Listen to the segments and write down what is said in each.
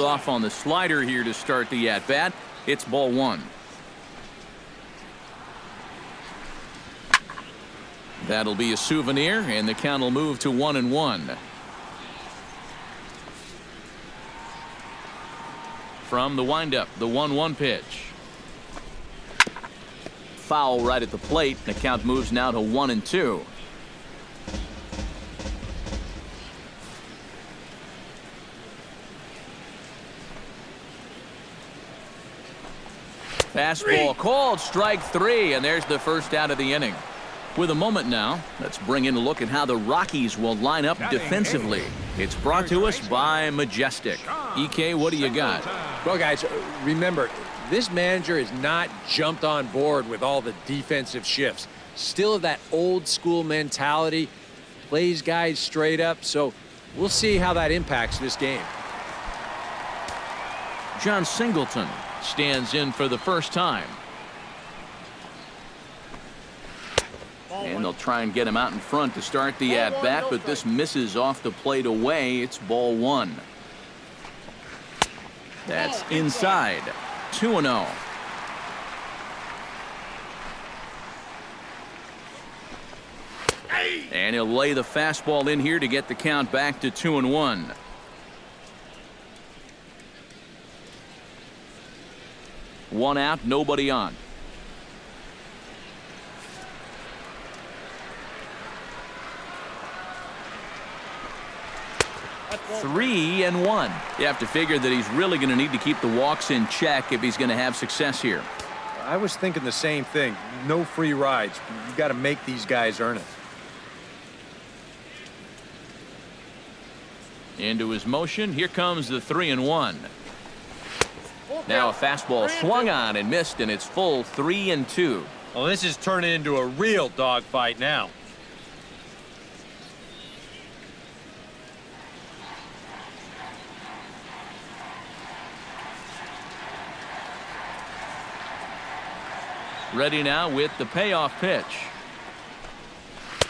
Off on the slider here to start the at-bat. It's ball one. That'll be a souvenir, and the count will move to 1-1. From the windup, the 1-1 pitch. Foul right at the plate. The count moves now to 1-2. Fastball called, strike three, and there's the first out of the inning. With a moment now, let's bring in a look at how the Rockies will line up defensively. It's brought to us by Majestic. EK, what do you got? Well, guys, remember, this manager has not jumped on board with all the defensive shifts. Still that old school mentality, plays guys straight up, so we'll see how that impacts this game. John Singleton stands in for the first time. And they'll try and get him out in front to start the at-bat, but this misses off the plate away. It's ball one. That's inside. 2-0. And he'll lay the fastball in here to get the count back to 2-1. One out, nobody on. Three and one. You have to figure that he's really going to need to keep the walks in check if he's going to have success here. I was thinking the same thing. No free rides. You got to make these guys earn it. Into his motion. Here comes the 3-1. Now a fastball swung on and missed, and it's full 3-2. Well, this is turning into a real dogfight now. Ready now with the payoff pitch.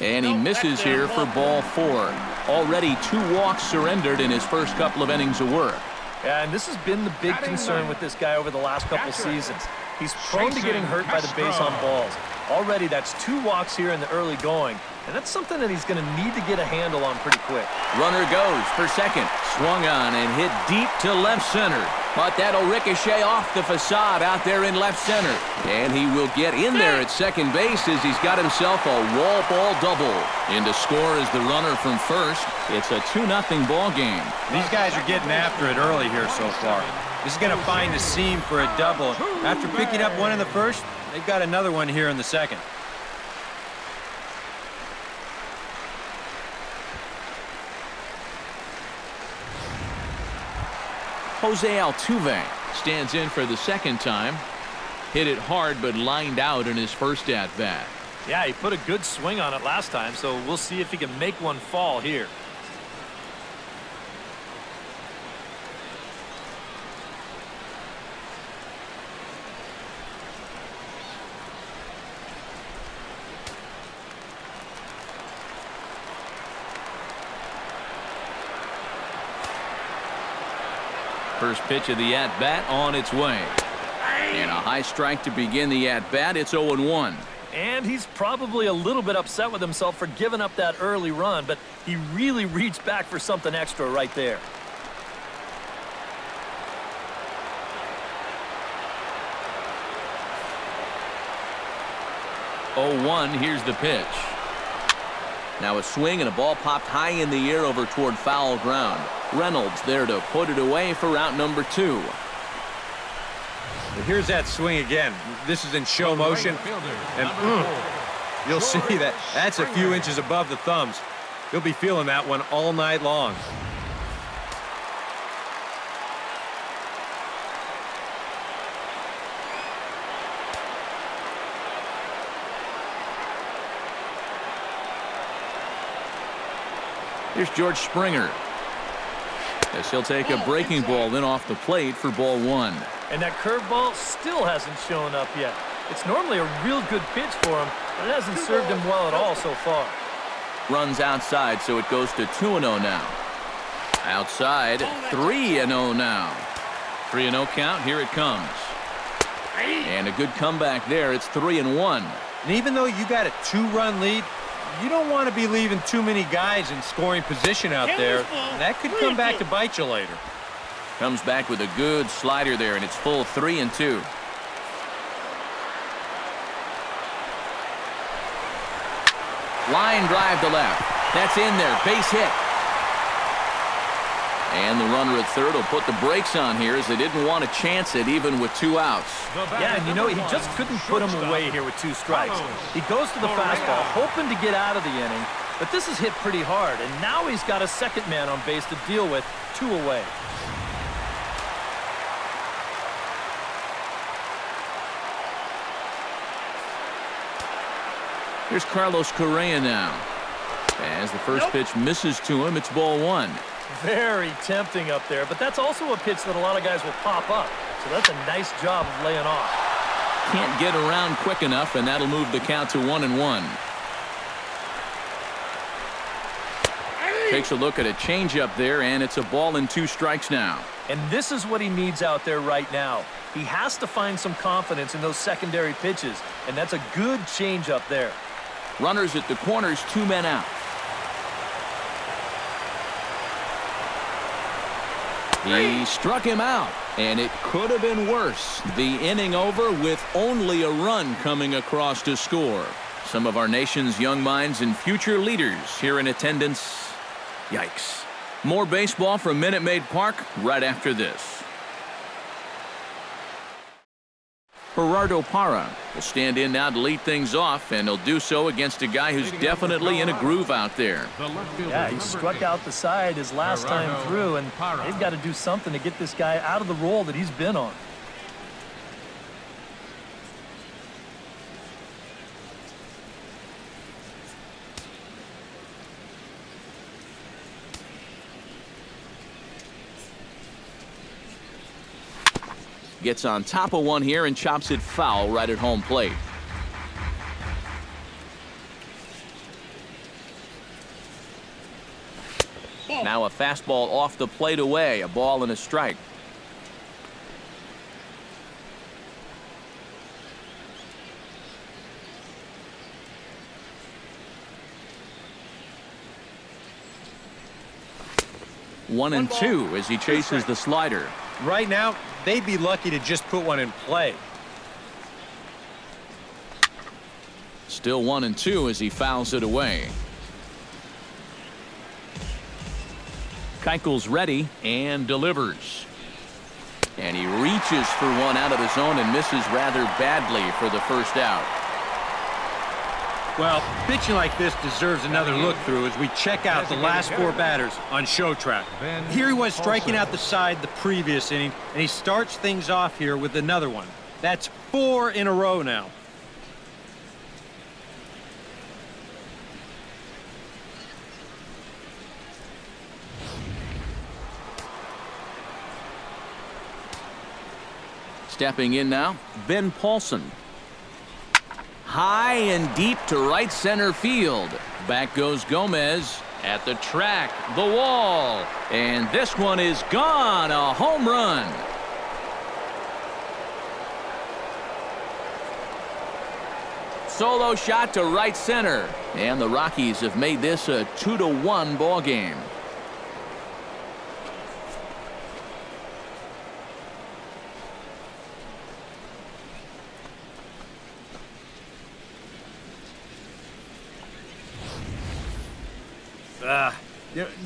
And he misses here for ball four. Already 2 walks surrendered in his first couple of innings of work. Yeah, and this has been the big concern with this guy over the last couple seasons. He's prone to getting hurt by the base on balls. Already that's 2 walks here in the early going, and that's something that he's going to need to get a handle on pretty quick. Runner goes for second. Swung on and hit deep to left center. But that'll ricochet off the facade out there in left center. And he will get in there at second base as he's got himself a wall ball double. In to score is the runner from first. It's a 2-0 ball game. These guys are getting after it early here so far. This is going to find a seam for a double. After picking up one in the first, they've got another one here in the second. Jose Altuve stands in for the second time. Hit it hard but lined out in his first at-bat. Yeah, he put a good swing on it last time, so we'll see if he can make one fall here. First pitch of the at-bat on its way. And a high strike to begin the at-bat. It's 0-1. And he's probably a little bit upset with himself for giving up that early run, but he really reached back for something extra right there. Here's the pitch. Now a swing and a ball popped high in the air over toward foul ground. Reynolds there to put it away for out number 2. Here's that swing again. This is in show motion. And you'll see that that's a few inches above the thumbs. You'll be feeling that one all night long. Here's George Springer. As he'll take a breaking ball in off the plate for ball 1. And that curveball still hasn't shown up yet. It's normally a real good pitch for him, but it hasn't served him well at all so far. Runs outside, so it goes to 2-0 now. Outside, 3-0 now. 3-0 count, here it comes. And a good comeback there. It's 3-1. And even though you got a 2-run lead, you don't want to be leaving too many guys in scoring position out there. That could come back to bite you later. Comes back with a good slider there, and it's full 3-2. Line drive to left. That's in there. Base hit. And the runner at third will put the brakes on here as they didn't want to chance it even with 2 outs. Yeah, and you know, he just couldn't put him away here with 2 strikes. He goes to the fastball, hoping to get out of the inning, but this is hit pretty hard, and now he's got a second man on base to deal with, 2 away. Here's Carlos Correa now. As the first pitch misses to him, it's ball 1. Very tempting up there, but that's also a pitch that a lot of guys will pop up. So that's a nice job of laying off. Can't get around quick enough, and that'll move the count to 1-1. Takes a look at a changeup there, and it's a ball and 2 strikes now. And this is what he needs out there right now. He has to find some confidence in those secondary pitches, and that's a good changeup there. Runners at the corners, 2 men out. He struck him out, and it could have been worse. The inning over with only a run coming across to score. Some of our nation's young minds and future leaders here in attendance. Yikes. More baseball from Minute Maid Park right after this. Gerardo Parra will stand in now to lead things off, and he'll do so against a guy who's definitely in a groove out there. Yeah, he struck out the side his last time through, and they've got to do something to get this guy out of the role that he's been on. Gets on top of one here and chops it foul right at home plate. Now a fastball off the plate away, a ball and a strike. One and two as he chases the slider. Right now, they'd be lucky to just put one in play. Still 1-2 as he fouls it away. Keuchel's ready and delivers. And he reaches for one out of the zone and misses rather badly for the first out. Well, pitching like this deserves another look through as we check out the last 4 batters on show track. Here he was striking out the side the previous inning, and he starts things off here with another one. That's 4 in a row now. Stepping in now, Ben Paulson. High and deep to right center field. Back goes Gomez at the track, the wall, and this one is gone. A home run. Solo shot to right center, and the Rockies have made this a 2-1 ball game.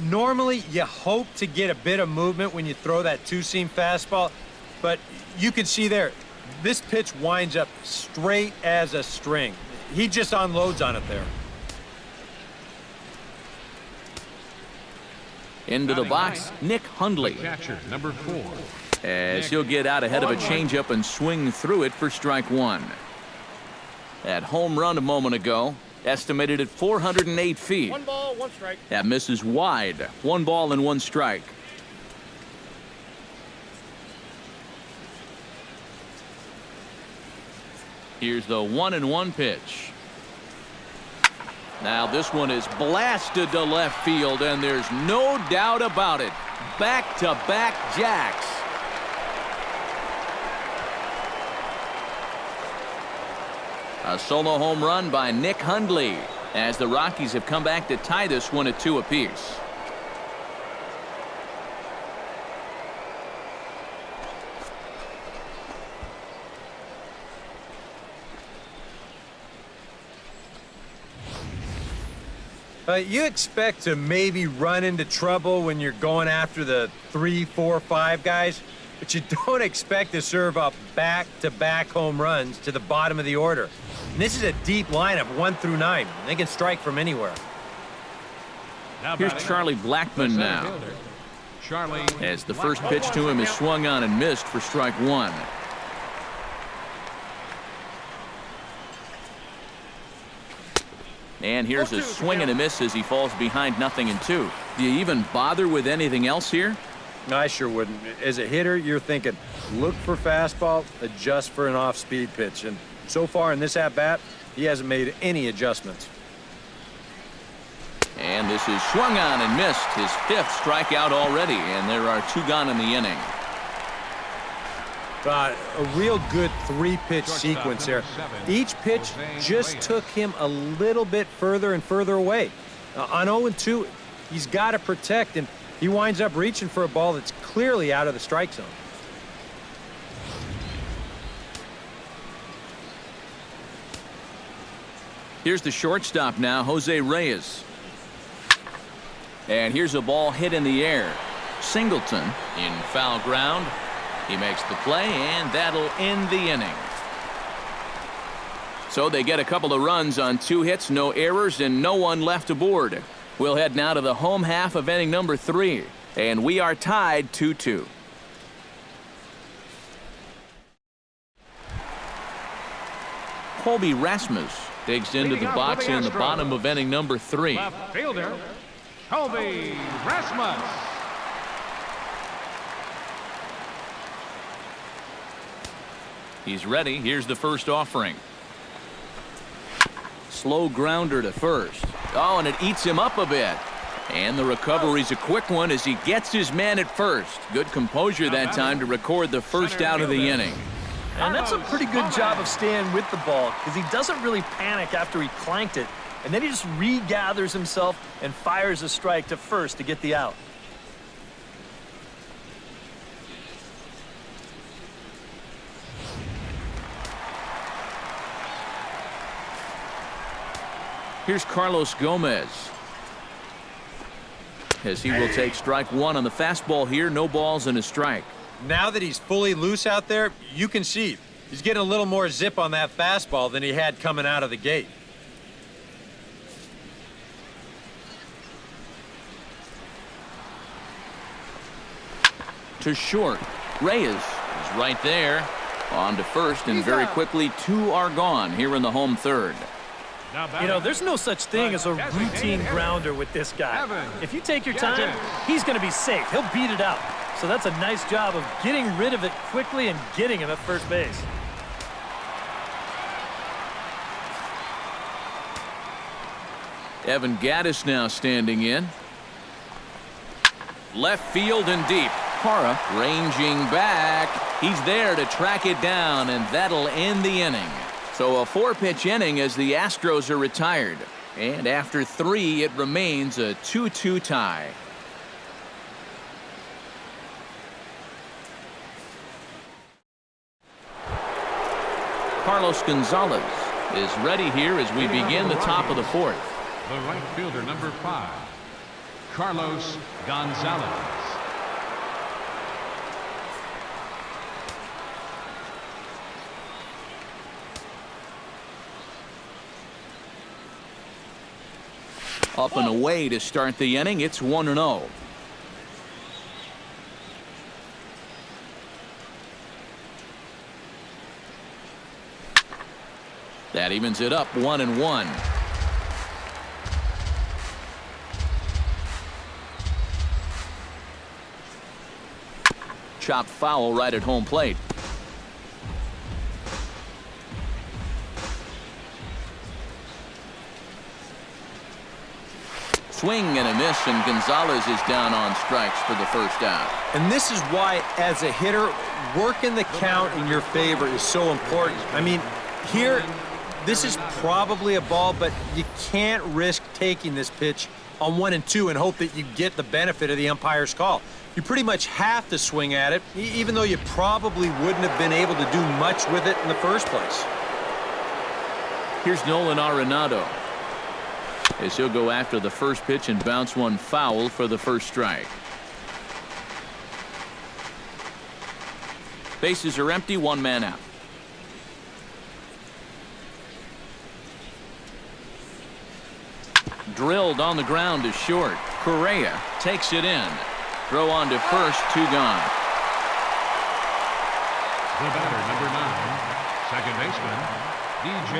Normally, you hope to get a bit of movement when you throw that 2-seam fastball, but you can see there, this pitch winds up straight as a string. He just unloads on it there. Into the box, Nick Hundley. Catcher, number 4. As he'll get out ahead of a changeup and swing through it for strike 1. That home run a moment ago, estimated at 408 feet. 1 ball, 1 strike. That misses wide. 1 ball and 1 strike. Here's the 1-1 pitch. Now this one is blasted to left field, and there's no doubt about it. Back-to-back jacks. A solo home run by Nick Hundley, as the Rockies have come back to tie this one at 2 apiece. You expect to maybe run into trouble when you're going after the 3, 4, 5 guys, but you don't expect to serve up back-to-back home runs to the bottom of the order. And this is a deep lineup, 1 through 9. They can strike from anywhere. Here's Charlie Blackmon now, as the first pitch to him is swung on and missed for strike 1. And here's a swing and a miss as he falls behind 0-2. Do you even bother with anything else here? No, I sure wouldn't. As a hitter, you're thinking, look for fastball, adjust for an off-speed pitch. And so far in this at-bat, he hasn't made any adjustments. And this is swung on and missed, his 5th strikeout already, and there are 2 gone in the inning. A real good 3-pitch sequence there. Each pitch just took him a little bit further and further away. On 0-2, he's got to protect, and he winds up reaching for a ball that's clearly out of the strike zone. Here's the shortstop now, Jose Reyes. And here's a ball hit in the air. Singleton in foul ground. He makes the play, and that'll end the inning. So they get a couple of runs on 2 hits, no errors, and no one left aboard. We'll head now to the home half of inning number 3, and we are tied 2-2. Colby Rasmus digs into the box in the bottom of inning number 3. Left fielder, Colby Rasmus. He's ready. Here's the first offering. Slow grounder to first. Oh, and it eats him up a bit. And the recovery's a quick one as he gets his man at first. Good composure that time to record the first out of the inning. And that's a pretty good job of staying with the ball, because he doesn't really panic after he clanked it. And then he just regathers himself and fires a strike to first to get the out. Here's Carlos Gomez, as he will take strike 1 on the fastball here. No balls and a strike. Now that he's fully loose out there, you can see he's getting a little more zip on that fastball than he had coming out of the gate. To short. Reyes is right there. On to first, and very quickly 2 are gone here in the home third. You know, there's no such thing as a routine grounder with this guy. If you take your time, he's going to be safe. He'll beat it out. So that's a nice job of getting rid of it quickly and getting him at first base. Evan Gattis now standing in. Left field and deep. Parra ranging back. He's there to track it down, and that'll end the inning. So a 4-pitch inning as the Astros are retired. And after 3, it remains a 2-2 tie. Carlos Gonzalez is ready here as we begin the top of the 4th. The right fielder, number 5, Carlos Gonzalez. Up and away to start the inning. It's 1-0. That evens it up 1-1. Chopped foul right at home plate. Swing and a miss, and Gonzalez is down on strikes for the first out. And this is why, as a hitter, working the count in your favor is so important. I mean, here, this is probably a ball, but you can't risk taking this pitch on 1 and 2 and hope that you get the benefit of the umpire's call. You pretty much have to swing at it, even though you probably wouldn't have been able to do much with it in the first place. Here's Nolan Arenado, as he'll go after the first pitch and bounce one foul for the first strike. Bases are empty, 1 man out. Drilled on the ground to short. Correa takes it in. Throw on to first, 2 gone. The batter, number 9, second baseman, DJ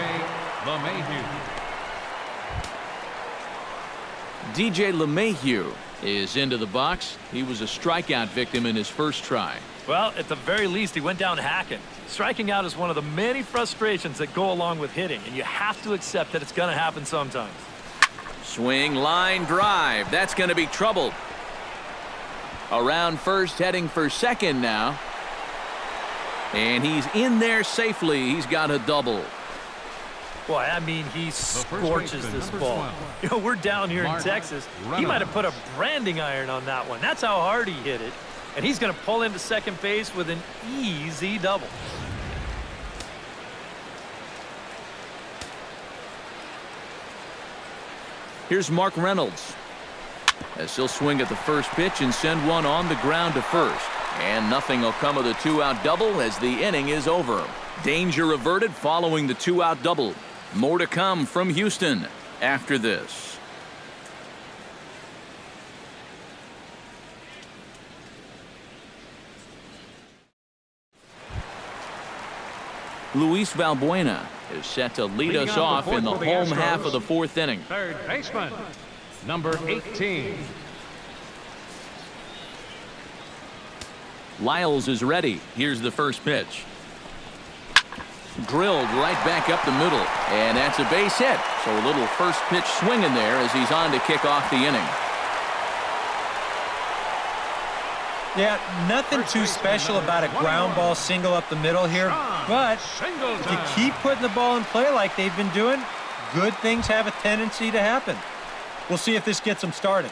LeMahieu. DJ LeMahieu is into the box. He was a strikeout victim in his first try. Well, at the very least, he went down hacking. Striking out is one of the many frustrations that go along with hitting, and you have to accept that it's going to happen sometimes. Swing, line, drive. That's going to be trouble. Around first, heading for second now. And he's in there safely. He's got a double. Boy, I mean, he scorches this ball. You know, we're down here in Texas. He might have put a branding iron on that one. That's how hard he hit it. And he's going to pull into second base with an easy double. Here's Mark Reynolds, as he'll swing at the first pitch and send one on the ground to first. And nothing will come of the 2-out double as the inning is over. Danger averted following the 2-out double. More to come from Houston after this. Luis Valbuena is set to lead us off in the home half of the 4th inning. Third baseman, number 18. Lyles is ready. Here's the first pitch. Drilled right back up the middle, and that's a base hit. So a little first pitch swing in there as he's on to kick off the inning. Yeah, nothing too special about a ground ball single up the middle here, but if you keep putting the ball in play like they've been doing, good things have a tendency to happen. We'll see if this gets them started.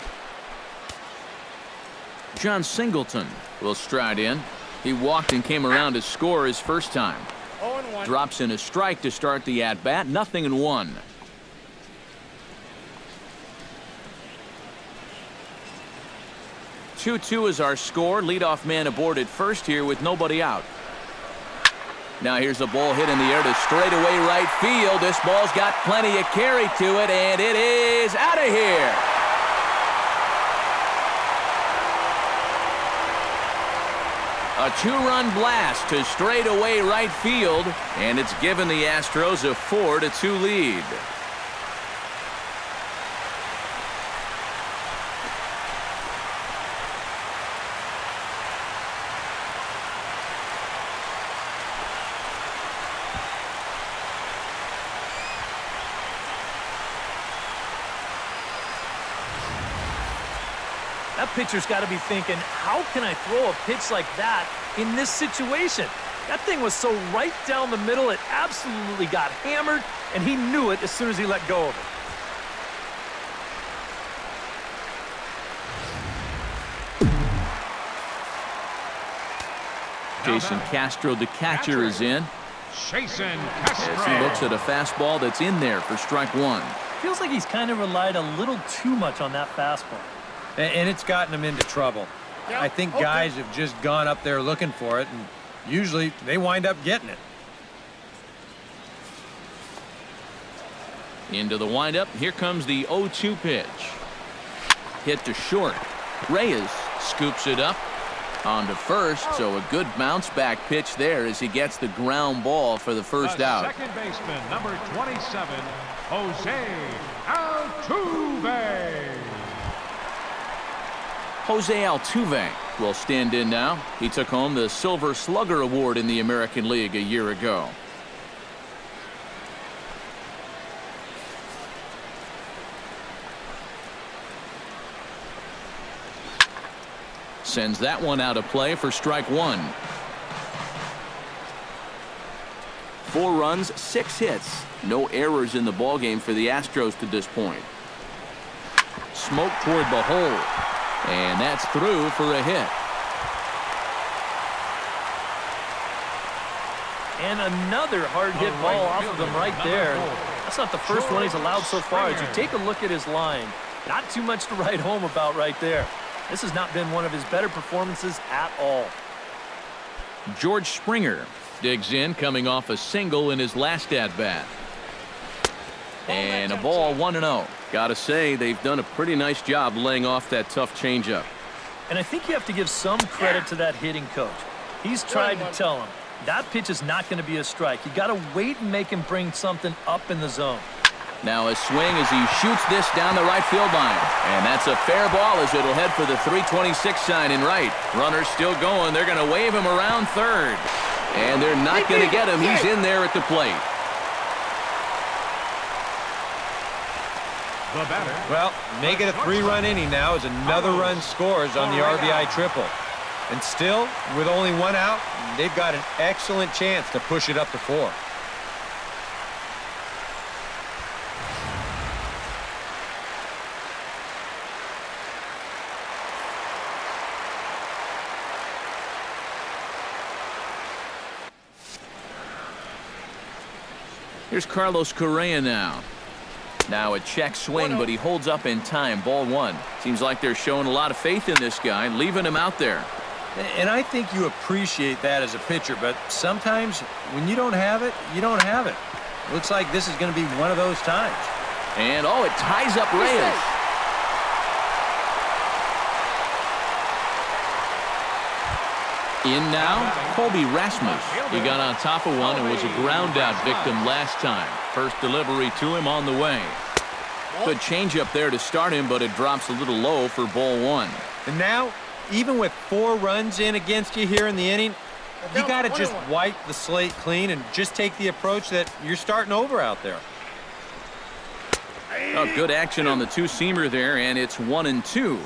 John Singleton will stride in. He walked and came around to score his first time. Drops in a strike to start the at-bat. 0-1. Two-2 is our score. Leadoff man aboard at first here with nobody out. Now here's a ball hit in the air to straightaway right field. This ball's got plenty of carry to it, and it is out of here. A 2-run blast to straightaway right field, and it's given the Astros a 4-2 lead. That pitcher's got to be thinking, how can I throw a pitch like that in this situation? That thing was so right down the middle, it absolutely got hammered, and he knew it as soon as he let go of it. Jason Castro, the catcher, is in. Jason As he Castro. looks at a fastball that's in there for strike 1. Feels like he's kind of relied a little too much on that fastball. And it's gotten them into trouble. I think guys have just gone up there looking for it, and usually they wind up getting it. Into the windup. Here comes the 0-2 pitch. Hit to short. Reyes scoops it up on to first, so a good bounce back pitch there as he gets the ground ball for the first out. Second baseman, number 27, Jose Altuve. Jose Altuve will stand in now. He took home the Silver Slugger Award in the American League a year ago. Sends that one out of play for strike one. 4 runs, 6 hits. No errors in the ballgame for the Astros to this point. Smoke toward the hole. And that's through for a hit. And another hard hit ball off of him right there. That's not the first one he's allowed so far. As you take a look at his line, not too much to write home about right there. This has not been one of his better performances at all. George Springer digs in, coming off a single in his last at-bat. And a ball, 1-0. Gotta say, they've done a pretty nice job laying off that tough changeup. And I think you have to give some credit to that hitting coach. He's tried to tell him, that pitch is not going to be a strike. You got to wait and make him bring something up in the zone. Now a swing as he shoots this down the right field line. And that's a fair ball as it'll head for the 326 sign in right. Runner's still going. They're going to wave him around third. And they're not going to get him. He's in there at the plate. The batter. Well, make it a 3-run inning now as another run scores on the RBI triple. And still, with only 1 out, they've got an excellent chance to push it up to 4. Here's Carlos Correa now. Now a check swing, but he holds up in time. Ball 1. Seems like they're showing a lot of faith in this guy, leaving him out there. And I think you appreciate that as a pitcher, but sometimes when you don't have it, you don't have it. Looks like this is going to be one of those times. And oh, it ties up Reyes. In now, Colby Rasmus. He got on top of one and was a ground-out victim last time. First delivery to him on the way. Good changeup there to start him, but it drops a little low for ball 1. And now, even with 4 runs in against you here in the inning, you got to just wipe the slate clean and just take the approach that you're starting over out there. Oh, good action on the two-seamer there, and it's 1-2.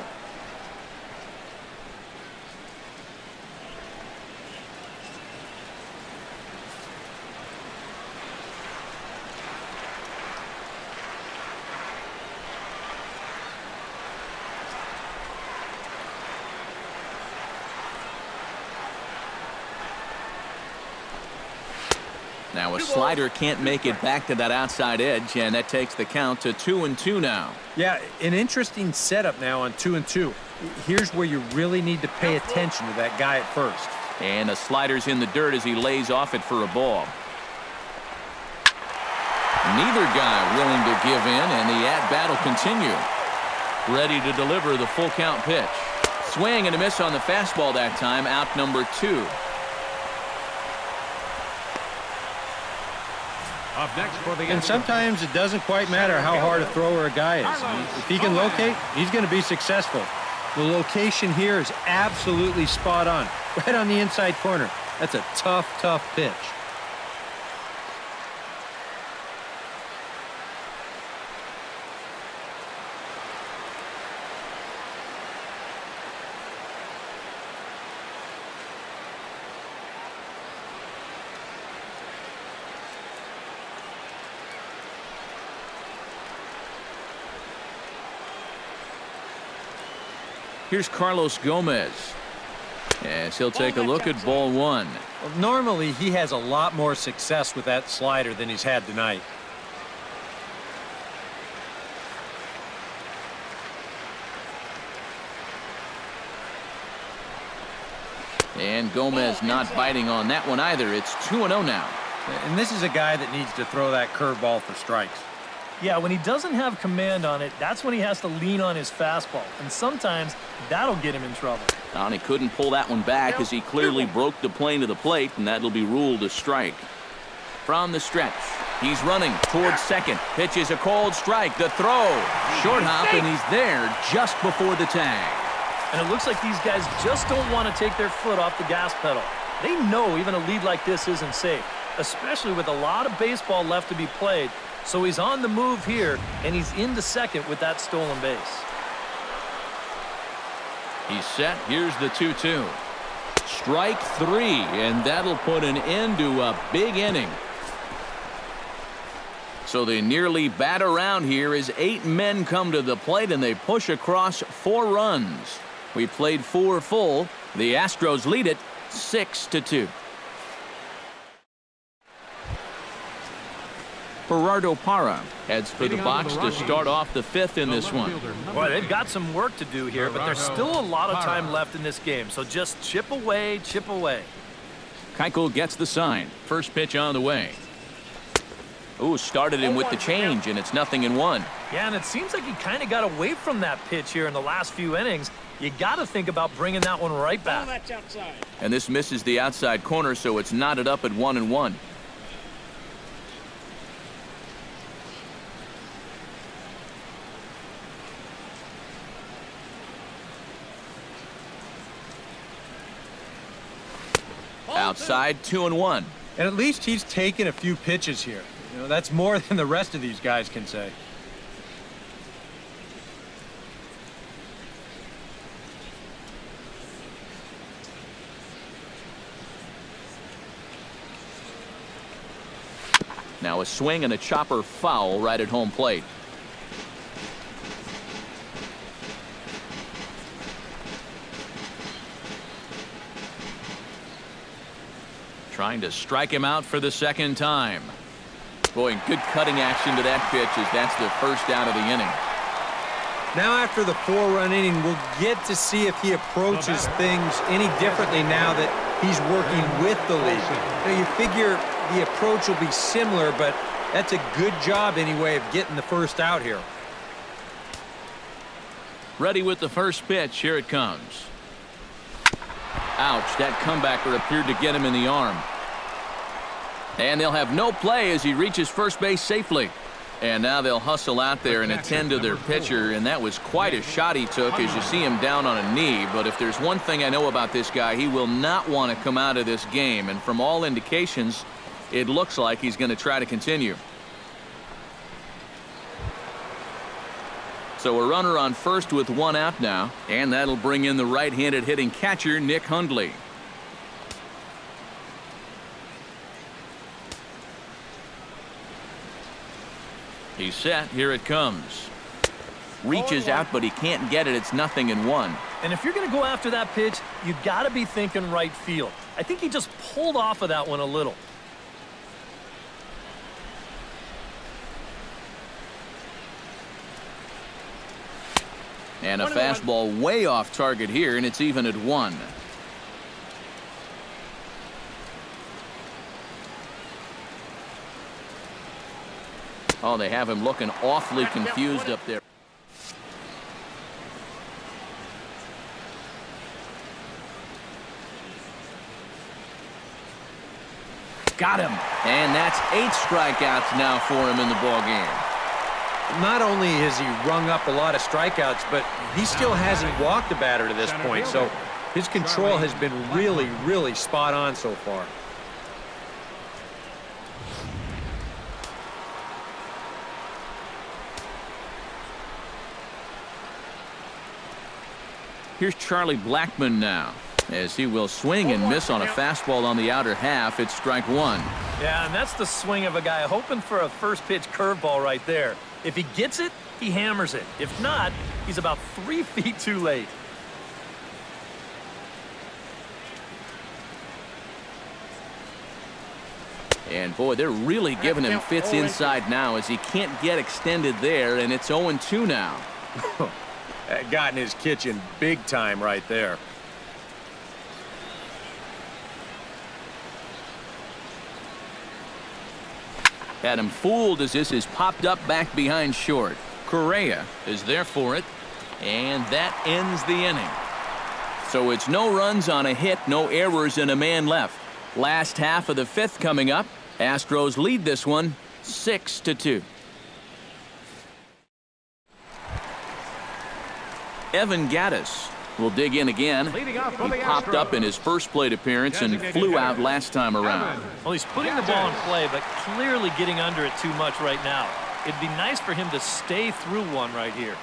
Now a slider can't make it back to that outside edge, and that takes the count to 2-2 now. Yeah, an interesting setup now on 2-2. Here's where you really need to pay attention to that guy at first. And the slider's in the dirt as he lays off it for a ball. Neither guy willing to give in, and the at-bat will continue. Ready to deliver the full count pitch. Swing and a miss on the fastball that time, out number 2. Up next for the And sometimes it doesn't quite matter how hard a thrower a guy is. If he can locate, he's going to be successful. The location here is absolutely spot on. Right on the inside corner. That's a tough, tough pitch. Here's Carlos Gomez. As he'll take a look at ball 1. Well, normally, he has a lot more success with that slider than he's had tonight. And Gomez not biting on that one either. It's 2-0 now. And this is a guy that needs to throw that curveball for strikes. Yeah, when he doesn't have command on it, that's when he has to lean on his fastball. And sometimes that'll get him in trouble. And he couldn't pull that one back as he clearly broke the plane to the plate, and that'll be ruled a strike. From the stretch, he's running towards second. Pitch is a cold strike. The throw. Short hop, and he's there just before the tag. And it looks like these guys just don't want to take their foot off the gas pedal. They know even a lead like this isn't safe, especially with a lot of baseball left to be played. So he's on the move here, and he's into second with that stolen base. He's set. Here's the 2-2. Strike 3, and that'll put an end to a big inning. So they nearly bat around here as 8 men come to the plate, and they push across 4 runs. We played 4 full. The Astros lead it 6-2. Gerardo Parra heads for the box to start off the 5th in this one. Boy, they've got some work to do here, but there's still a lot of time left in this game. So just chip away, chip away. Keuchel gets the sign. First pitch on the way. Ooh, started him with the change, and it's 0-1. Yeah, and it seems like he kind of got away from that pitch here in the last few innings. You got to think about bringing that one right back. And this misses the outside corner, so it's knotted up at 1-1. Outside, 2-1. And at least he's taken a few pitches here. You know, that's more than the rest of these guys can say. Now a swing and a chopper foul right at home plate. Trying to strike him out for the second time. Boy, good cutting action to that pitch as that's the first out of the inning. Now after the 4-run inning, we'll get to see if he approaches things any differently now that he's working with the lead. Now you figure the approach will be similar, but that's a good job anyway of getting the first out here. Ready with the first pitch. Here it comes. Ouch, that comebacker appeared to get him in the arm. And they'll have no play as he reaches first base safely. And now they'll hustle out there and attend to their pitcher, and that was quite a shot he took as you see him down on a knee. But if there's one thing I know about this guy, he will not want to come out of this game. And from all indications, it looks like he's going to try to continue. So a runner on first with 1 out now, and that'll bring in the right-handed hitting catcher, Nick Hundley. He's set. Here it comes. Reaches out, but he can't get it. It's 0-1. And if you're going to go after that pitch, you got to be thinking right field. I think he just pulled off of that one a little. And a fastball way off target here, and it's even at 1. Oh, they have him looking awfully confused up there. Got him. And that's 8 strikeouts now for him in the ballgame. Not only has he rung up a lot of strikeouts, but he still hasn't walked a batter to this point. So his control has been really, really spot on so far. Here's Charlie Blackmon now, as he will swing and miss on a fastball on the outer half. It's strike 1. Yeah, and that's the swing of a guy hoping for a first pitch curveball right there. If he gets it, he hammers it. If not, he's about 3 feet too late. And boy, they're really giving him fits inside now as he can't get extended there, and it's 0-2 now. That got in his kitchen big time right there. Had him fooled as this is popped up back behind short. Correa is there for it, and that ends the inning. So it's no runs on a hit, no errors, and a man left. Last half of the 5th coming up. Astros lead this one 6-2. Evan Gattis will dig in again. He popped up in his first plate appearance and flew out last time around. Well, he's putting the ball in play, but clearly getting under it too much right now. It'd be nice for him to stay through one right here.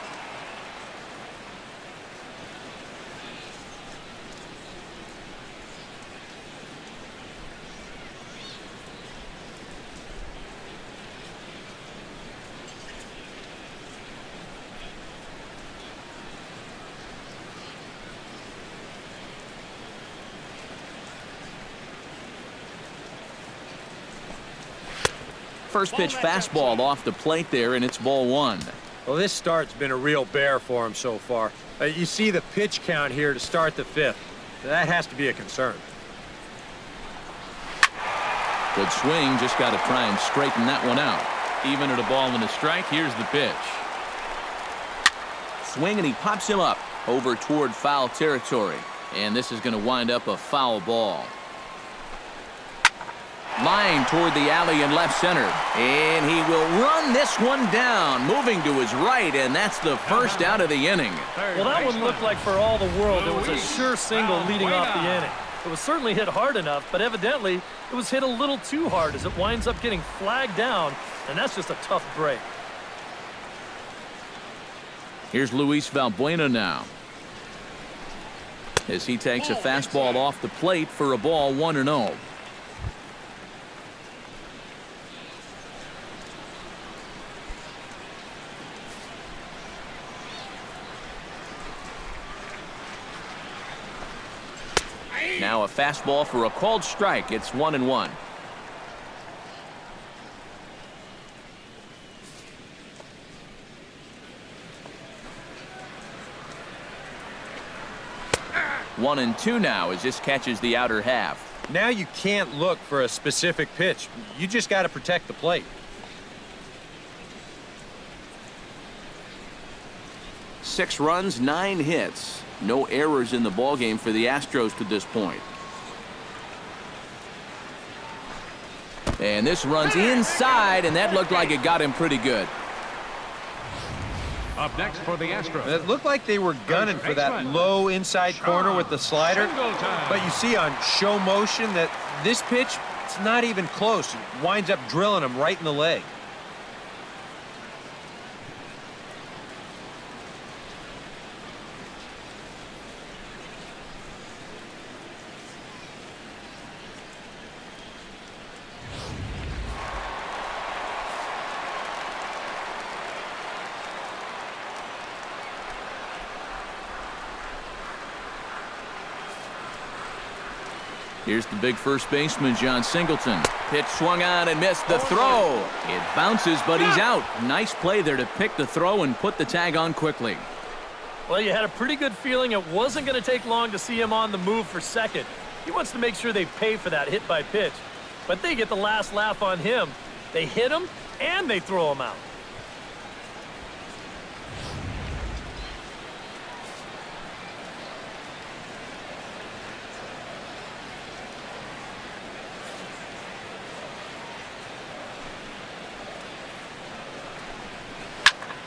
First pitch fastball off the plate there, and it's ball one. Well, this start's been a real bear for him so far. You see the pitch count here to start the fifth. That has to be a concern. Good swing, just got to try and straighten that one out. Even at a ball and a strike, here's the pitch. Swing, and he pops him up over toward foul territory. And this is going to wind up a foul ball. Line toward the alley in left center. And he will run this one down, moving to his right, and that's the first out of the inning. Well, that one looked like for all the world it was a sure single leading off the inning. It was certainly hit hard enough, but evidently it was hit a little too hard as it winds up getting flagged down, and that's just a tough break. Here's Luis Valbuena now, as he takes a fastball off the plate for a ball 1-0. Now a fastball for a called strike. It's 1-1. One and two now as this catches the outer half. Now you can't look for a specific pitch. You just got to protect the plate. 6 runs, 9 hits. No errors in the ballgame for the Astros to this point. And this runs inside, and that looked like it got him pretty good. Up next for the Astros. It looked like they were gunning for that low inside corner with the slider. But you see on show motion that this pitch, it's not even close. It winds up drilling him right in the leg. Here's the big first baseman, John Singleton. Pitch swung on and missed the throw. It bounces, but he's out. Nice play there to pick the throw and put the tag on quickly. Well, you had a pretty good feeling it wasn't going to take long to see him on the move for second. He wants to make sure they pay for that hit by pitch. But they get the last laugh on him. They hit him and they throw him out.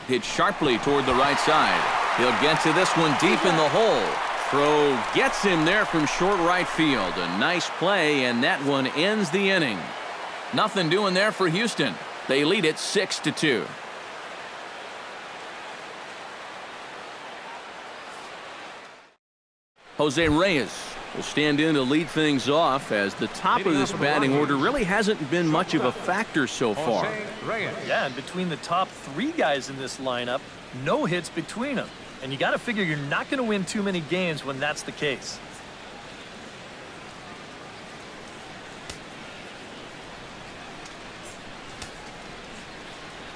Hit sharply toward the right side. He'll get to this one deep in the hole. Throw gets him there from short right field. A nice play, and that one ends the inning. Nothing doing there for Houston. They lead it 6-2. Jose Reyes will stand in to lead things off, as the top of this batting order really hasn't been much of a factor so far. Yeah, and between the top 3 guys in this lineup, no hits between them. And you got to figure you're not going to win too many games when that's the case.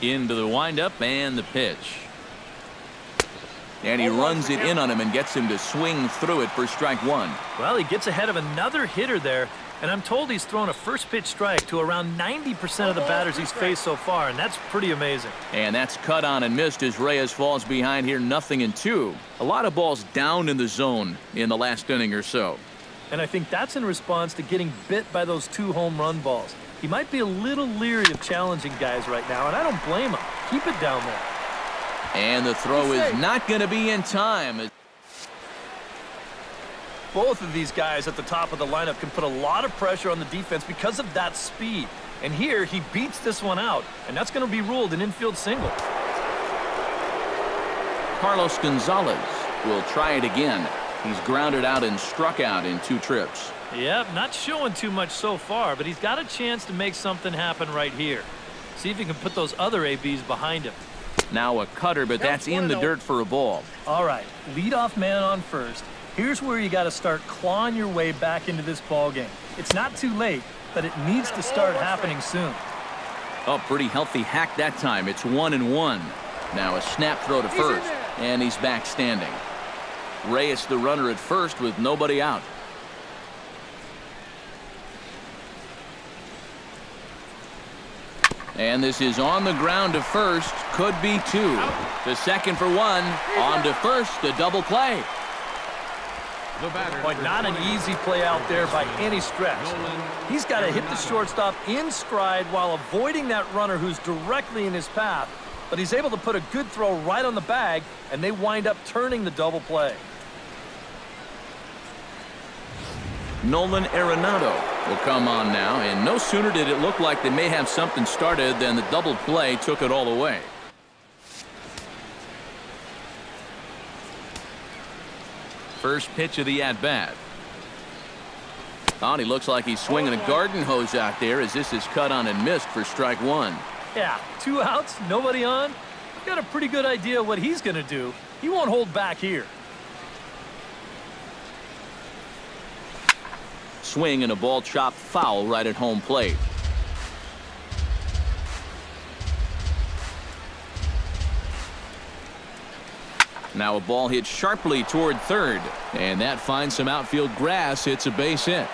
Into the windup and the pitch. And he runs it in on him and gets him to swing through it for strike 1. Well, he gets ahead of another hitter there, and I'm told he's thrown a first pitch strike to around 90% of the batters he's faced so far, and that's pretty amazing. And that's cut on and missed as Reyes falls behind here 0-2. A lot of balls down in the zone in the last inning or so. And I think that's in response to getting bit by those 2 home run balls. He might be a little leery of challenging guys right now, and I don't blame him. Keep it down there. And the throw is not going to be in time. Both of these guys at the top of the lineup can put a lot of pressure on the defense because of that speed. And here, he beats this one out, and that's going to be ruled an infield single. Carlos Gonzalez will try it again. He's grounded out and struck out in 2 trips. Yep, not showing too much so far, but he's got a chance to make something happen right here. See if he can put those other ABs behind him. Now a cutter, but that's in the dirt for a ball. All right, leadoff man on first. Here's where you got to start clawing your way back into this ball game. It's not too late, but it needs to start happening soon. Oh, pretty healthy hack that time. It's 1-1. Now a snap throw to first, and he's back standing. Reyes the runner at first with nobody out. And this is on the ground to first. Could be two. To second for one. On to first. A double play. Boy, not an easy play out there by any stretch. He's got to hit the shortstop in stride while avoiding that runner who's directly in his path. But he's able to put a good throw right on the bag, and they wind up turning the double play. Nolan Arenado will come on now, and no sooner did it look like they may have something started than the double play took it all away. First pitch of the at-bat. Oh, and he looks like he's swinging a garden hose out there as this is cut on and missed for strike one. Yeah, 2 outs, nobody on. I've got a pretty good idea what he's going to do. He won't hold back here. Swing and a ball chopped foul right at home plate. Now a ball hit sharply toward third, and that finds some outfield grass. It's a base hit.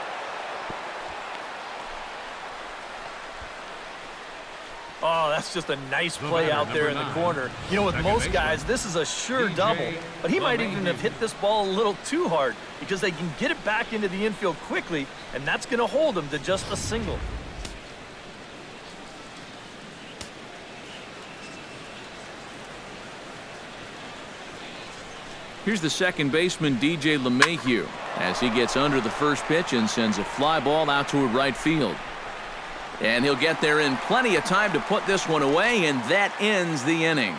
Oh, that's just a nice play out there in the corner. You know, with most guys, this is a sure double, but he might even have hit this ball a little too hard because they can get it back into the infield quickly, and that's going to hold him to just a single. Here's the second baseman, DJ LeMahieu, as he gets under the first pitch and sends a fly ball out toward right field. And he'll get there in plenty of time to put this one away, and that ends the inning.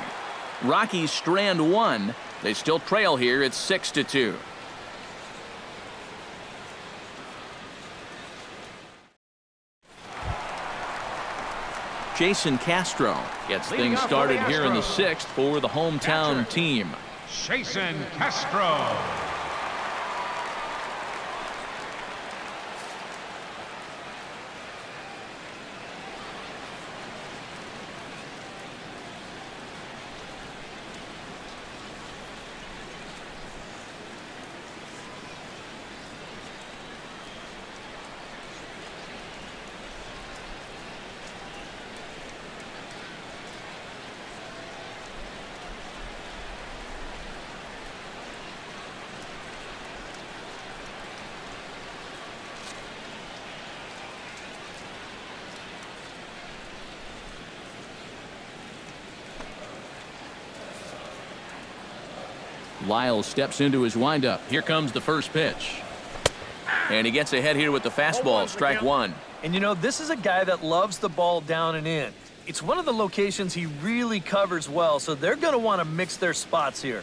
Rockies strand one. They still trail here. It's 6-2. Jason Castro gets things started here in the 6th for the hometown team. Jason Castro. Lyle steps into his windup. Here comes the first pitch. And he gets ahead here with the fastball. Strike one. And you know, this is a guy that loves the ball down and in. It's one of the locations he really covers well, so they're going to want to mix their spots here.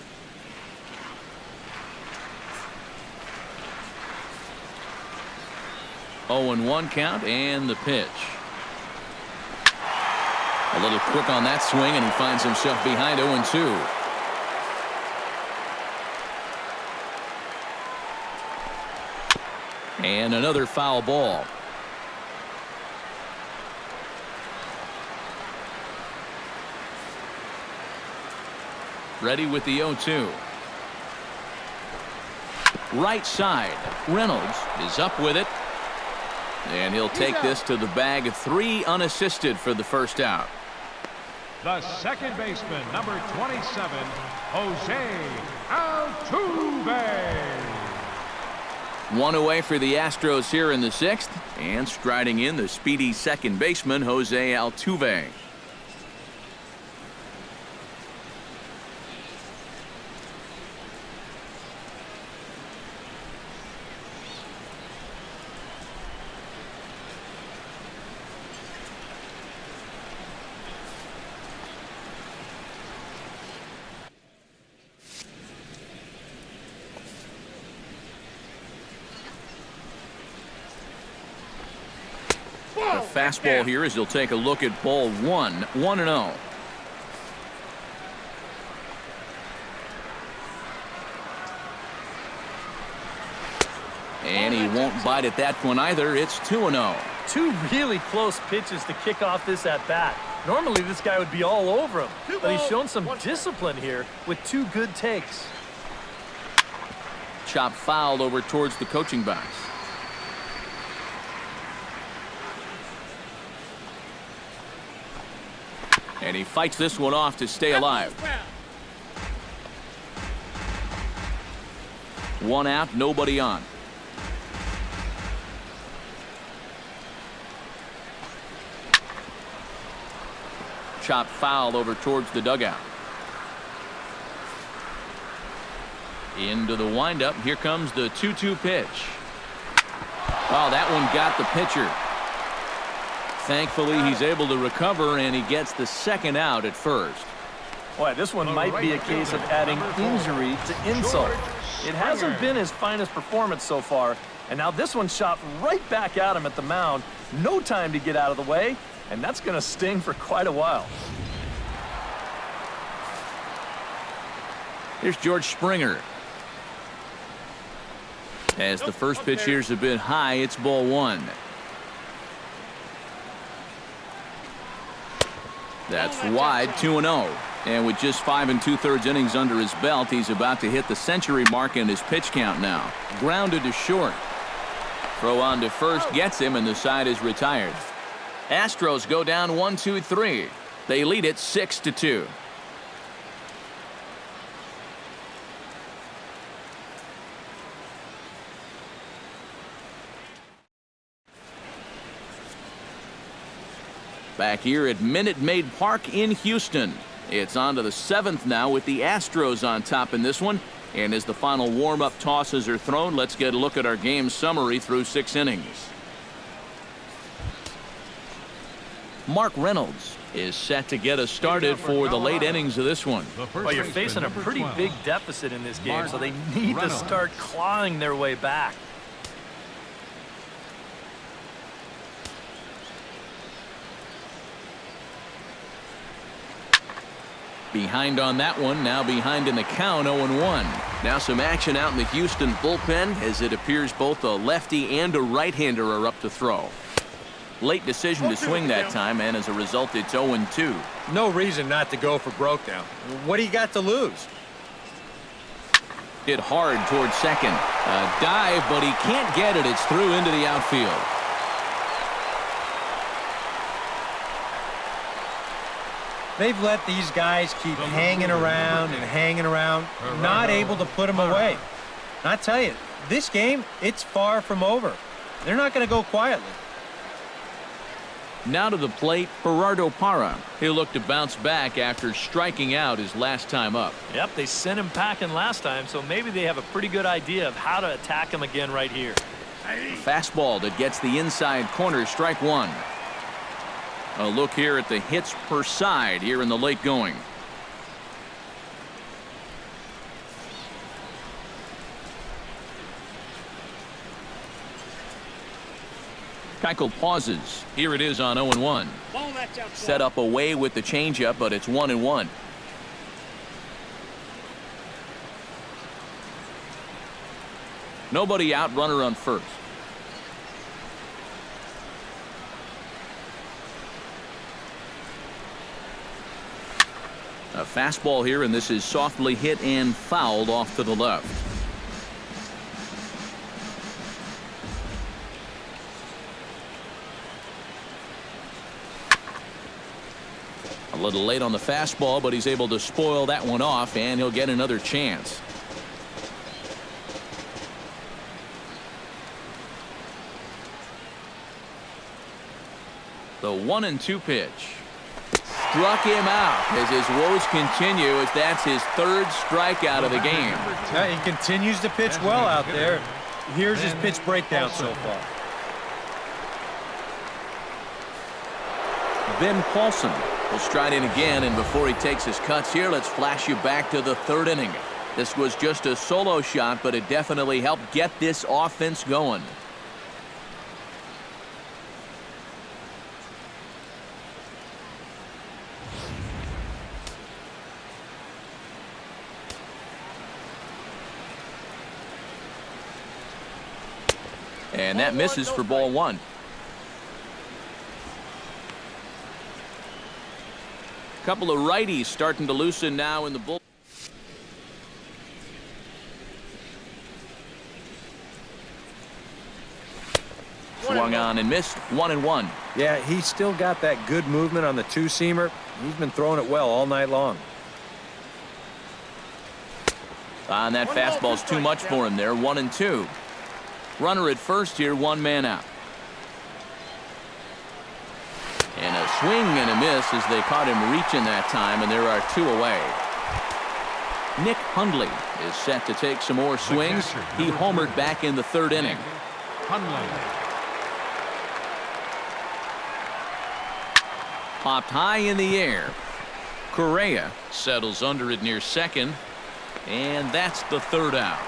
Oh, and 1 count, and the pitch. A little quick on that swing, and he finds himself behind 0-2. And another foul ball. Ready with the 0-2. Right side. Reynolds is up with it. And he'll take this to the bag of 3 unassisted for the first out. The second baseman, number 27, Jose Altuve. 1 away for the Astros here in the 6th, and striding in the speedy second baseman, Jose Altuve. The fastball here as he'll take a look at ball 1, 1-0. And he won't bite at that one either. It's 2-0. Two really close pitches to kick off this at-bat. Normally, this guy would be all over him, but he's shown some discipline here with two good takes. Chop fouled over towards the coaching box. And he fights this one off to stay alive. One out, nobody on. Chop foul over towards the dugout. Into the windup. Here comes the 2-2 pitch. Oh, that one got the pitcher. Thankfully, he's able to recover, and he gets the second out at first. Boy, this one might be a case of adding injury to insult. It hasn't been his finest performance so far, and now this one shot right back at him at the mound. No time to get out of the way, and that's going to sting for quite a while. Here's George Springer. As the first pitch here's a bit high, it's ball one. That's wide, 2-0. And with just 5 2/3 innings under his belt, he's about to hit the century mark in his pitch count now. Grounded to short. Throw on to first gets him, and the side is retired. Astros go down 1-2-3. They lead it 6-2. Back here at Minute Maid Park in Houston. It's on to the 7th now with the Astros on top in this one. And as the final warm-up tosses are thrown, let's get a look at our game summary through 6 innings. Mark Reynolds is set to get us started for the late innings of this one. Well, you're facing a pretty big deficit in this game, so they need to start clawing their way back. Behind on that one, now behind in the count, 0-1. Now some action out in the Houston bullpen as it appears both a lefty and a right-hander are up to throw. Late decision to swing that time, and as a result, it's 0-2. No reason not to go for broke now. What do you got to lose? Hit hard towards second. A dive, but he can't get it. It's through into the outfield. They've let these guys keep hanging around and hanging around, not able to put them away. I tell you, this game, it's far from over. They're not going to go quietly. Now to the plate, Gerardo Parra. He'll look to bounce back after striking out his last time up. Yep, they sent him packing last time, so maybe they have a pretty good idea of how to attack him again right here. Fastball that gets the inside corner, strike one. A look here at the hits per side here in the late going. Keuchel pauses. Here it is on 0-1. Set up away with the changeup, but it's 1-1. Nobody out, runner on first. A fastball here, and this is softly hit and fouled off to the left. A little late on the fastball, but he's able to spoil that one off, and he'll get another chance. The 1-2 pitch. Struck him out as his woes continue, as that's his 3rd strikeout of the game. He continues to pitch well out there. Here's his pitch breakdown so far. Ben Paulson will stride in again, and before he takes his cuts here, let's flash you back to the 3rd inning. This was just a solo shot, but it definitely helped get this offense going. And that misses for ball one. Couple of righties starting to loosen now in the bull. Swung on and missed. 1-1. Yeah, he's still got that good movement on the two-seamer. He's been throwing it well all night long. And that fastball's too much for him there. 1-2. Runner at first here, one man out. And a swing and a miss as they caught him reaching that time, and there are two away. Nick Hundley is set to take some more swings. He homered back in the third inning. Popped high in the air. Correa settles under it near second, and that's the third out.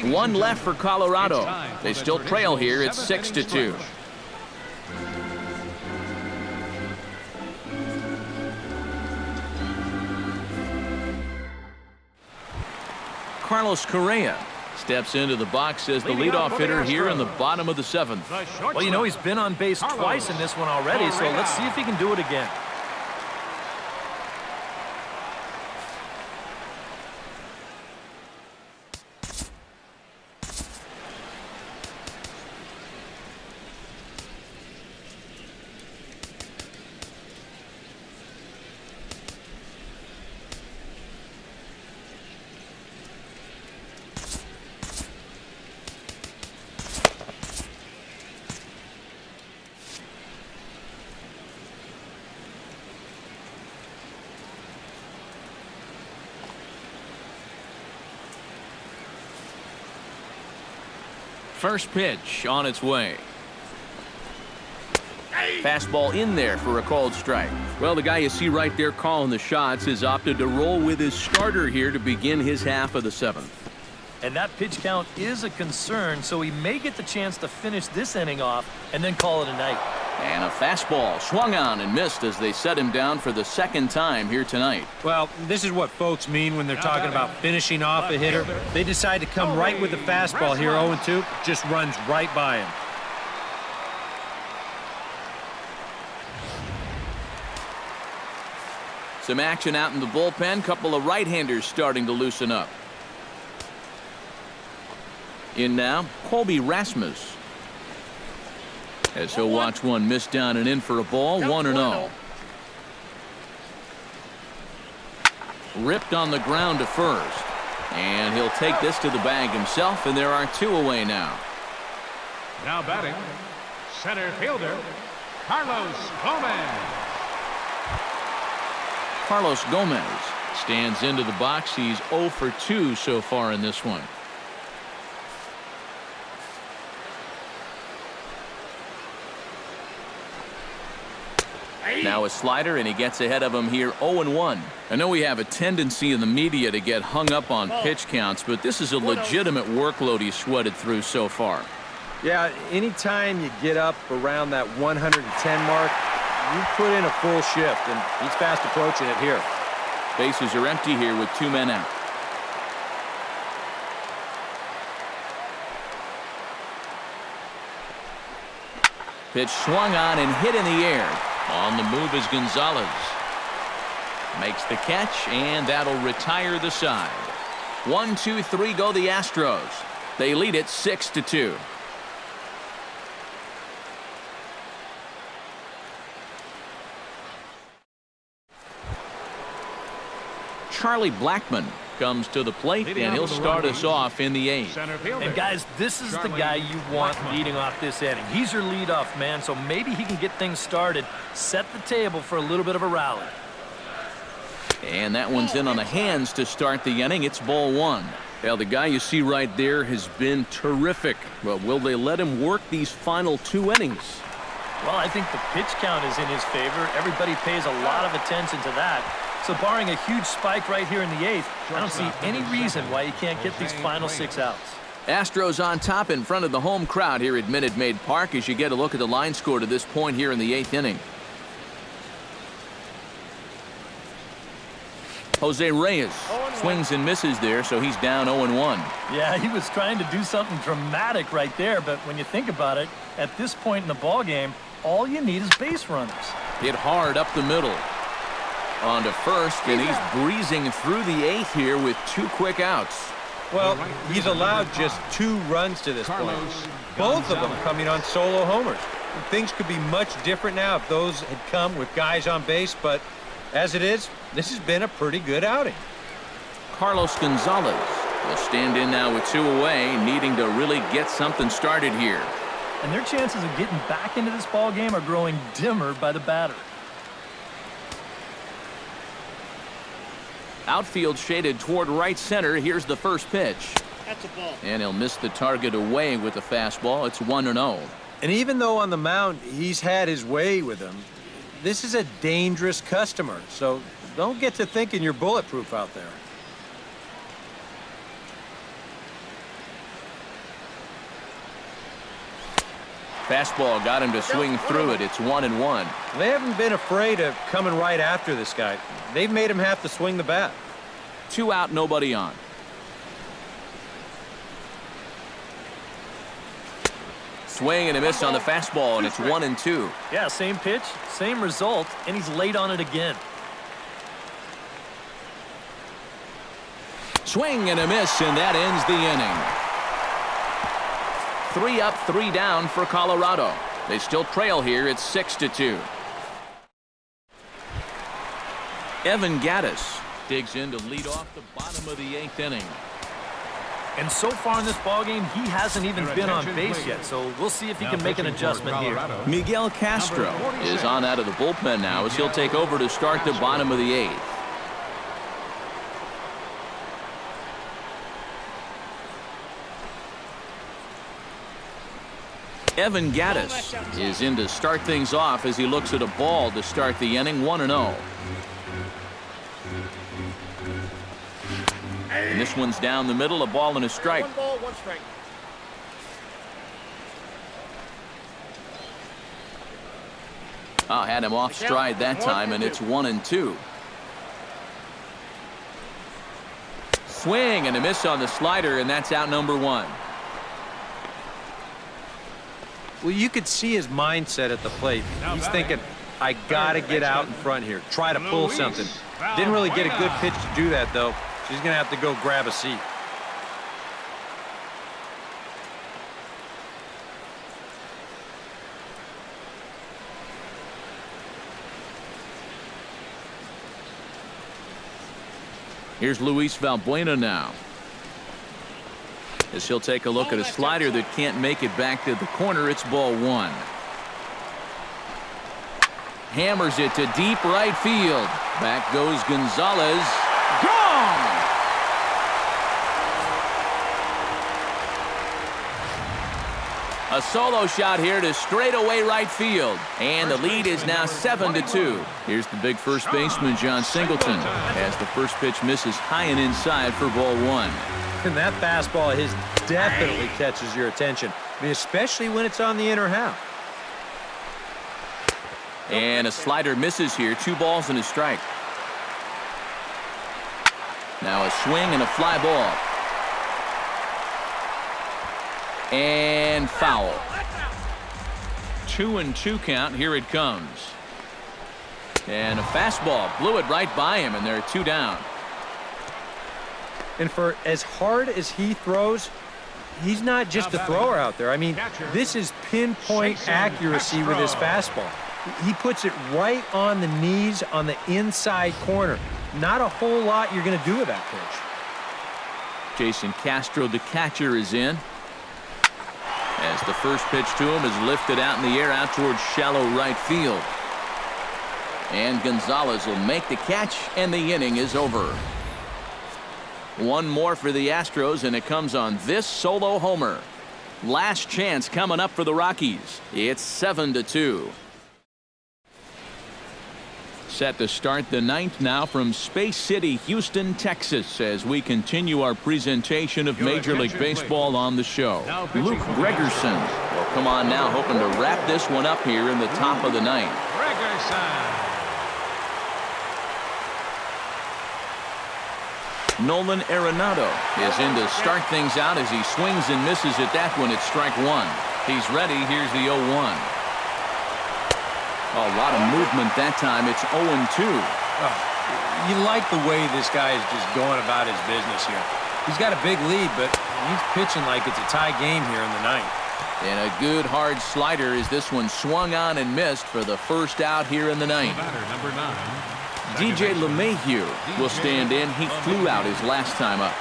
One left for Colorado. They still trail here. It's 6-2. Carlos Correa steps into the box as the leadoff hitter here in the bottom of the seventh. Well, you know, he's been on base twice in this one already, so let's see if he can do it again. First pitch on its way. Fastball in there for a called strike. Well, the guy you see right there calling the shots has opted to roll with his starter here to begin his half of the seventh. And that pitch count is a concern, so he may get the chance to finish this inning off and then call it a night. And a fastball swung on and missed as they set him down for the second time here tonight. Well, this is what folks mean when they're talking about finishing off a hitter. They decide to come right with the fastball here. 0-2 just runs right by him. Some action out in the bullpen. Couple of right-handers starting to loosen up. In now, Colby Rasmus. As he'll watch one miss down and in for a ball. 1-0. Ripped on the ground to first. And he'll take this to the bag himself, and there are two away now. Now batting, center fielder, Carlos Gomez. Carlos Gomez stands into the box. He's 0 for 2 so far in this one. Now a slider, and he gets ahead of him here. 0-1. I know we have a tendency in the media to get hung up on pitch counts, but this is a legitimate workload he's sweated through so far. Yeah, anytime you get up around that 110 mark, you put in a full shift, and he's fast approaching it here. Bases are empty here with two men out. Pitch swung on and hit in the air. On the move is Gonzalez. Makes the catch, and that'll retire the side. 1-2-3 go the Astros. They lead it 6-2. Charlie Blackmon comes to the plate, and he'll start us off in the eighth. And guys, this is the guy you want leading off this inning. He's your leadoff man, so maybe he can get things started, set the table for a little bit of a rally. And that one's in on the hands to start the inning. It's ball one. Well, the guy you see right there has been terrific. Well, will they let him work these final two innings? Well, I think the pitch count is in his favor. Everybody pays a lot of attention to that. So barring a huge spike right here in the eighth, I don't see any reason why you can't get these final 6 outs. Astros on top in front of the home crowd here at Minute Maid Park as you get a look at the line score to this point here in the 8th inning. Jose Reyes swings and misses there, so he's down 0-1. Yeah, he was trying to do something dramatic right there, but when you think about it, at this point in the ball game, all you need is base runners. Hit hard up the middle. On to first, and he's breezing through the 8th here with 2 quick outs. Well, he's allowed just 2 runs to this point. Both of them coming on solo homers. Things could be much different now if those had come with guys on base, but as it is, this has been a pretty good outing. Carlos Gonzalez will stand in now with 2 away, needing to really get something started here. And their chances of getting back into this ball game are growing dimmer by the batter. Outfield shaded toward right center. Here's the first pitch. That's a ball. And he'll miss the target away with the fastball. It's 1-0. And even though on the mound he's had his way with him, this is a dangerous customer, so don't get to thinking you're bulletproof out there. Fastball got him to swing through it. It's 1-1. They haven't been afraid of coming right after this guy. They've made him have to swing the bat. 2 out, nobody on. Swing and a miss on the fastball, and it's 1-2. Yeah, same pitch, same result, and he's late on it again. Swing and a miss, and that ends the inning. 3 up, 3 down for Colorado. They still trail here. It's 6-2. Evan Gattis digs in to lead off the bottom of the 8th inning. And so far in this ballgame, he hasn't even been on base yet, so we'll see if he can make an adjustment here. Miguel Castro is on out of the bullpen now as he'll take over to start the bottom of the 8th. Evan Gattis is in to start things off as he looks at a ball to start the inning. 1-0. And this one's down the middle, a ball and a strike. 1 ball, 1 strike. Had him off stride that time, and it's 1-2. Swing and a miss on the slider, and that's out number 1. Well, you could see his mindset at the plate. He's thinking, I got to get out in front here, try to pull something. Didn't really get a good pitch to do that, though. She's going to have to go grab a seat. Here's Luis Valbuena now, as he'll take a look at a slider that can't make it back to the corner. It's ball 1. Hammers it to deep right field. Back goes Gonzalez. Gone! A solo shot here to straightaway right field. And the lead is now 7-2. Here's the big first baseman, John Singleton, as the first pitch misses high and inside for ball 1. And that fastball of his definitely catches your attention. I mean, especially when it's on the inner half. And a slider misses here. 2 balls and a strike. Now a swing and a fly ball. And foul. 2-2 count. Here it comes. And a fastball blew it right by him, and there are 2 down. And for as hard as he throws, he's not just a thrower out there. I mean, this is pinpoint accuracy with his fastball. He puts it right on the knees on the inside corner. Not a whole lot you're going to do with that pitch. Jason Castro, the catcher, is in, as the first pitch to him is lifted out in the air out towards shallow right field. And Gonzalez will make the catch, and the inning is over. 1 more for the Astros, and it comes on this solo homer. Last chance coming up for the Rockies. It's 7-2. Set to start the 9th now from Space City, Houston, Texas, as we continue our presentation of Major League Baseball on the show. Luke Gregerson will come on now, hoping to wrap this one up here in the top of the 9th. Nolan Arenado is in to start things out as he swings and misses at that one at strike 1. He's ready. Here's the 0-1. A lot of movement that time. It's 0-2. You like the way this guy is just going about his business here. He's got a big lead, but he's pitching like it's a tie game here in the ninth. And a good hard slider as this one swung on and missed for the first out here in the ninth. Batter number 9. DJ LeMahieu will stand in. He flew out his last time up.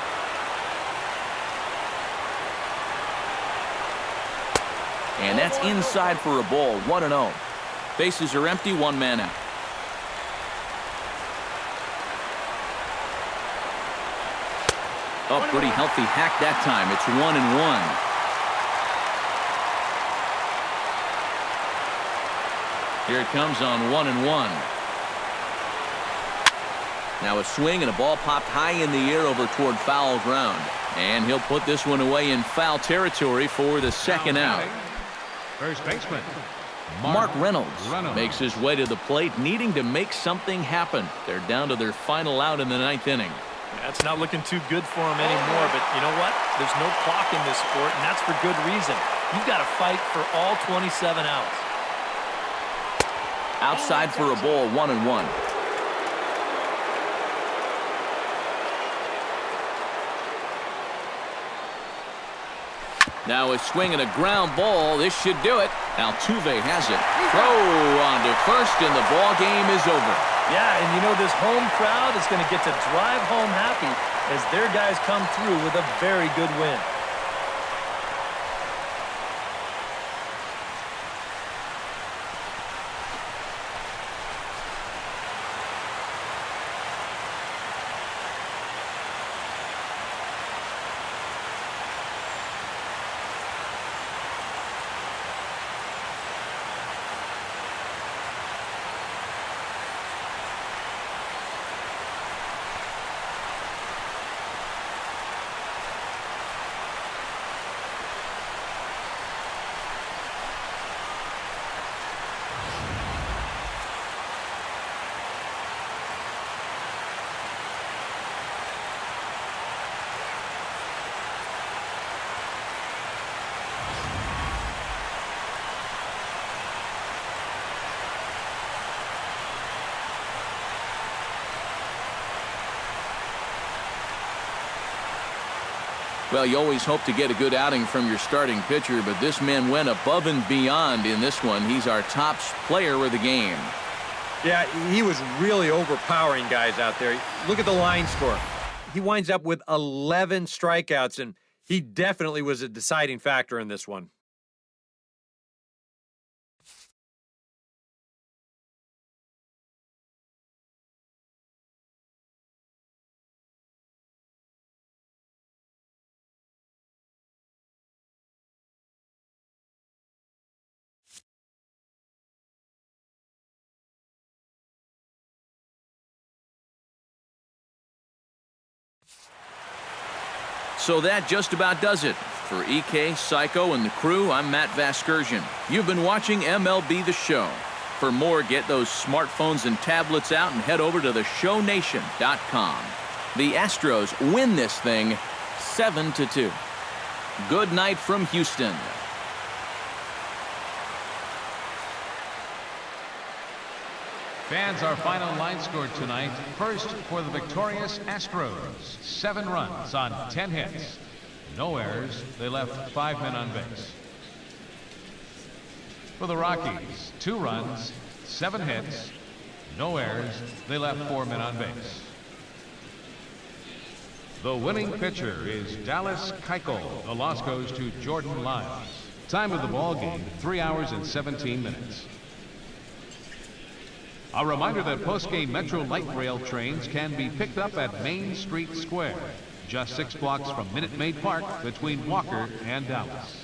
And that's inside for a ball, 1-0. Bases are empty, 1 man out. Oh, pretty healthy hack that time. It's 1-1. Here it comes on 1-1. Now a swing and a ball popped high in the air over toward foul ground. And he'll put this one away in foul territory for the second out. First baseman, Mark Reynolds makes his way to the plate, needing to make something happen. They're down to their final out in the 9th inning. That's not looking too good for him anymore, but you know what? There's no clock in this sport, and that's for good reason. You've got to fight for all 27 outs. Outside for a ball, 1-1. Now a swing and a ground ball. This should do it. Altuve has it. Throw on to first, and the ball game is over. Yeah, and you know this home crowd is going to get to drive home happy as their guys come through with a very good win. Well, you always hope to get a good outing from your starting pitcher, but this man went above and beyond in this one. He's our top player of the game. Yeah, he was really overpowering guys out there. Look at the line score. He winds up with 11 strikeouts, and he definitely was a deciding factor in this one. So that just about does it. For EK, Psycho, and the crew, I'm Matt Vasgersian. You've been watching MLB The Show. For more, get those smartphones and tablets out and head over to theshownation.com. The Astros win this thing 7-2. Good night from Houston. Fans, our final line score tonight. First for the victorious Astros. 7 runs on 10 hits. No errors. They left 5 men on base. For the Rockies, 2 runs, 7 hits. No errors. They left 4 men on base. The winning pitcher is Dallas Keuchel. The loss goes to Jordan Lyles. Time of the ball game, 3 hours and 17 minutes. A reminder that post-game Metro Light Rail trains can be picked up at Main Street Square, just 6 blocks from Minute Maid Park between Walker and Dallas.